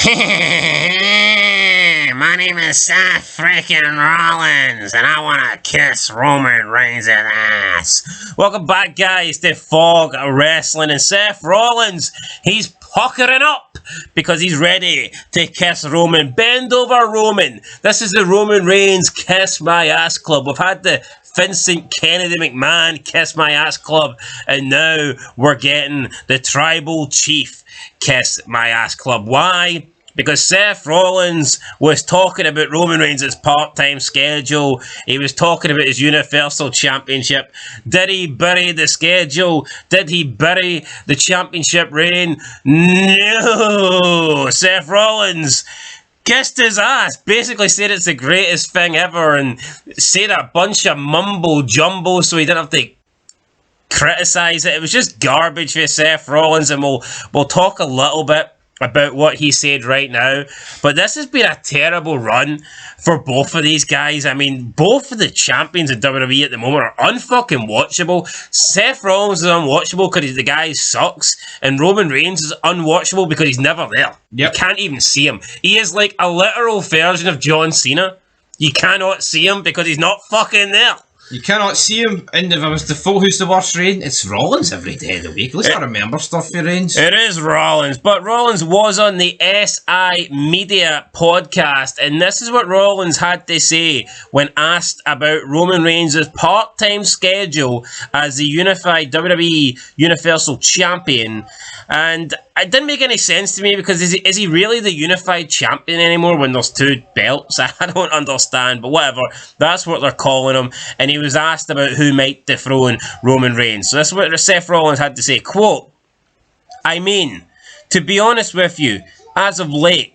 My name is Seth FREAKIN Rollins, and I want to kiss Roman Reigns' ass. Welcome back, guys, to Fog Wrestling, and Seth Rollins, he's puckering up because he's ready to kiss Roman. Bend over, Roman. This is the Roman Reigns Kiss My Ass Club. We've had the Vincent Kennedy McMahon Kiss My Ass Club, and now we're getting the Tribal Chief Kiss My Ass Club. Why? Because Seth Rollins was talking about Roman Reigns' part-time schedule. He was talking about his Universal Championship. Did he bury the schedule? Did he bury the championship reign? No! Seth Rollins kissed his ass, basically said it's the greatest thing ever, and said a bunch of mumbo-jumbo so he didn't have to criticise it. It was just garbage for Seth Rollins, and we'll talk a little bit about what he said right now. But this has been a terrible run for both of these guys. I mean, both of the champions in WWE at the moment are unfucking watchable. Seth Rollins is unwatchable because the guy sucks, and Roman Reigns is unwatchable because he's never there. Yep. You can't even see him. He is like a literal version of John Cena. You cannot see him because he's not fucking there. You cannot see him, and if I was to vote who's the worst Reigns, it's Rollins every day of the week. Let's not remember stuff for Reigns. It is Rollins, but Rollins was on the SI Media podcast, and this is what Rollins had to say when asked about Roman Reigns' part-time schedule as the unified WWE Universal Champion. And it didn't make any sense to me, because is he really the unified champion anymore when there's two belts? I don't understand, but whatever. That's what they're calling him. And he was asked about who might dethrone Roman Reigns. So this is what Seth Rollins had to say. Quote, I mean, to be honest with you, as of late,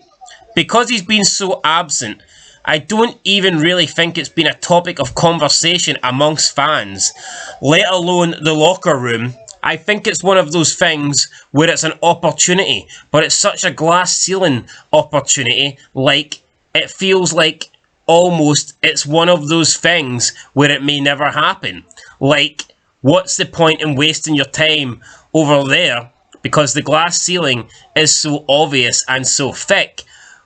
because he's been so absent, I don't even really think it's been a topic of conversation amongst fans, let alone the locker room. I think it's one of those things where it's an opportunity, but it's such a glass ceiling opportunity, like it feels like almost it's one of those things where it may never happen. Like, what's the point in wasting your time over there because the glass ceiling is so obvious and so thick,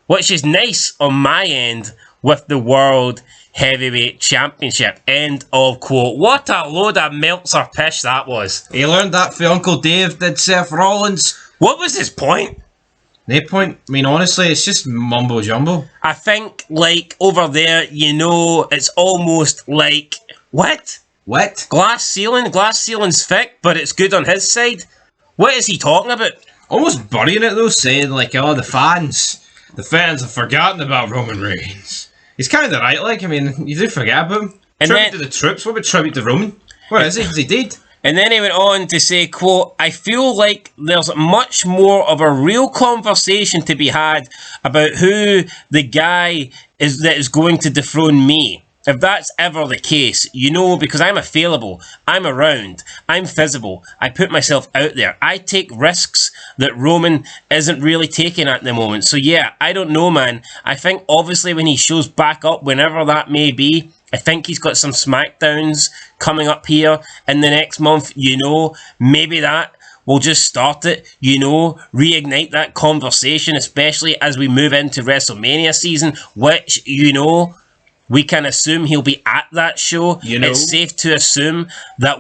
which is nice on my end with the World Heavyweight Championship. End of quote. What a load of Meltzer pish that was. He learned that from Uncle Dave, did Seth Rollins. What was his point? No point. I mean, honestly, it's just mumbo jumbo. I think, like, over there, you know, it's almost like, what? What? Glass ceiling? Glass ceiling's thick, but it's good on his side? What is he talking about? Almost burying it though, saying like, oh, the fans have forgotten about Roman Reigns. He's kind of right, like, I mean, you do forget about him. And tribute to the troops. What about tribute to Roman? Where is he? Is he dead? And then he went on to say, quote, I feel like there's much more of a real conversation to be had about who the guy is that is going to dethrone me. If that's ever the case, you know, because I'm available, I'm around, I'm visible, I put myself out there, I take risks that Roman isn't really taking at the moment. So yeah, I don't know, man. I think obviously when he shows back up, whenever that may be, I think he's got some SmackDowns coming up here in the next month, you know, maybe that will just start it, you know, reignite that conversation, especially as we move into WrestleMania season, which, you know, we can assume he'll be at that show. You know, it's safe to assume that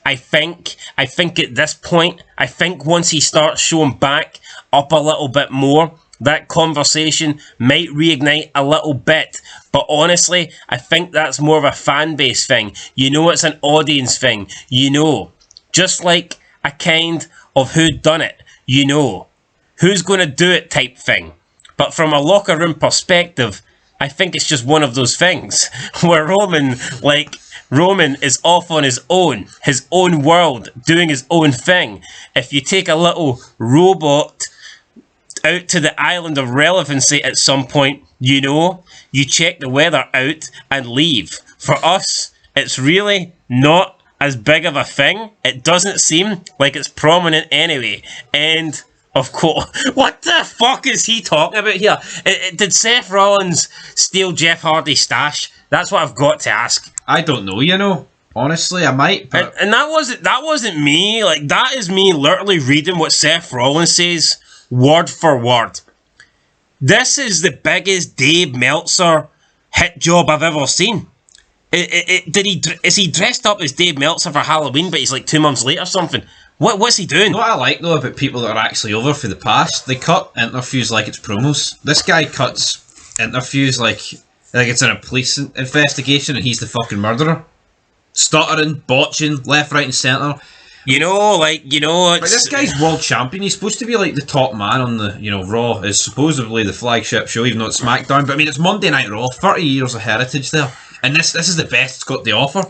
I think at this point, I think once he starts showing back up a little bit more, that conversation might reignite a little bit. But honestly, I think that's more of a fan base thing. You know, it's an audience thing. You know, just like a kind of who done it. You know, who's going to do it type thing. But from a locker room perspective, I think it's just one of those things where Roman is off on his own world, doing his own thing. If you take a little robot out to the island of relevancy at some point, you know, you check the weather out and leave. For us, it's really not as big of a thing. It doesn't seem like it's prominent anyway. And of course, what the fuck is he talking about here? Did Seth Rollins steal Jeff Hardy's stash? That's what I've got to ask. I don't know, you know. Honestly, I might. But and that wasn't me. Like, that is me literally reading what Seth Rollins says, word for word. This is the biggest Dave Meltzer hit job I've ever seen. Is he dressed up as Dave Meltzer for Halloween, but he's like 2 months late or something? What's he doing? What I like though about people that are actually over for the past, they cut interviews like it's promos. This guy cuts interviews like it's in a police investigation and he's the fucking murderer. Stuttering, botching, left, right and centre. Like this guy's world champion. He's supposed to be like the top man on the, Raw is supposedly the flagship show, even though it's SmackDown. But I mean, it's Monday Night Raw. 30 years of heritage there, and this is the best it's got to offer.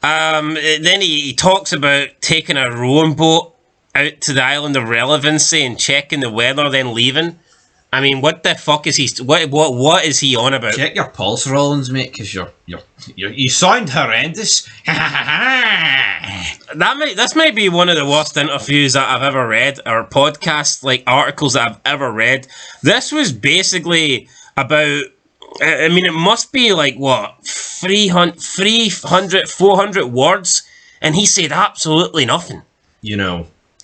Then he talks about taking a rowing boat out to the island of relevancy and checking the weather, then leaving. I mean, what the fuck is he? What is he on about? Check your pulse, Rollins, mate, because you sound horrendous. This might be one of the worst interviews that I've ever read, or podcast articles that I've ever read. This was basically about. I mean, it must be 300, 400 words, and he said absolutely nothing.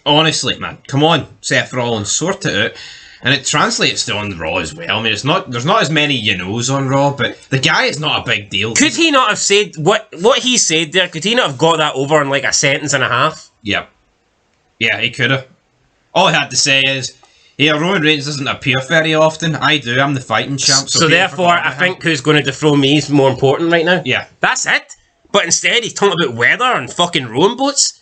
Honestly, man, come on, Seth Rollins, sort it out. And it translates to on Raw as well. I mean, there's not as many you-knows on Raw, but the guy is not a big deal. Could he not have said what he said there? Could he not have got that over in a sentence and a half? Yeah. Yeah, he could have. All he had to say is, yeah, Roman Reigns doesn't appear very often. I do. I'm the fighting champ. So therefore, I think who's going to dethrone me is more important right now. Yeah. That's it. But instead, he's talking about weather and fucking rowing boats.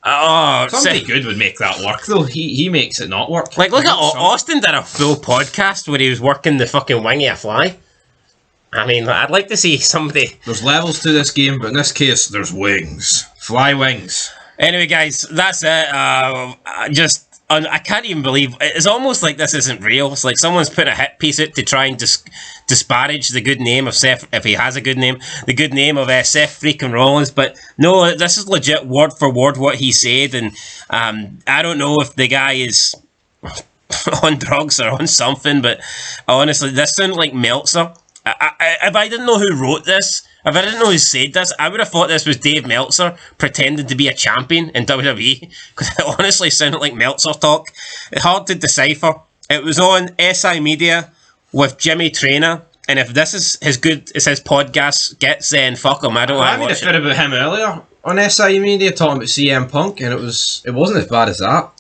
Somebody good would make that work, though. He makes it not work. Look at Austin did a full podcast where he was working the fucking wing of a fly. I mean, I'd like to see somebody... There's levels to this game, but in this case, there's wings. Fly wings. Anyway, guys, that's it. I can't even believe... It's almost like this isn't real. It's like someone's put a hit piece out to try and disparage the good name of Seth, if he has a good name, the good name of Seth freaking Rollins. But no, this is legit word for word what he said. And I don't know if the guy is on drugs or on something, but honestly, this sounded like Meltzer. If I didn't know who wrote this, if I didn't know who said this, I would have thought this was Dave Meltzer pretending to be a champion in WWE, because it honestly sounded like Meltzer talk. It's hard to decipher. It was on SI Media with Jimmy Traynor, and if this is as good as his podcast gets, then fuck him. I don't want to watch it. I made a bit about him earlier on SI Media talking about CM Punk, and it wasn't as bad as that.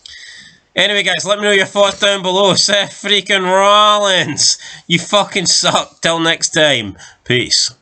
Anyway, guys, let me know your thoughts down below. Seth freaking Rollins, you fucking suck. Till next time, peace.